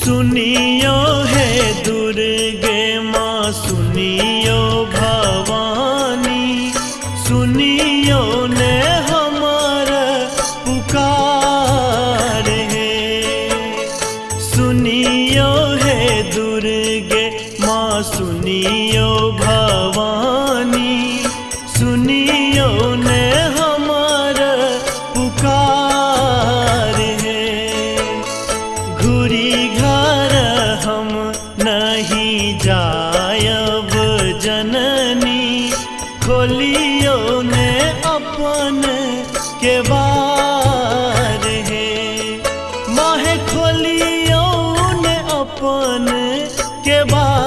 सुनियो हे दुर्गे माँ, सुनियो भवानी, सुनियो ने हमारा पुकार है। सुनियो हे दुर्गे माँ, सुनियो भवानी, सुनियो ने हमारा पुकार है। घुरी घर हम नहीं जायब जननी, खोलियो ने अपन के बार है। माहे खोलियो ने अपन के बार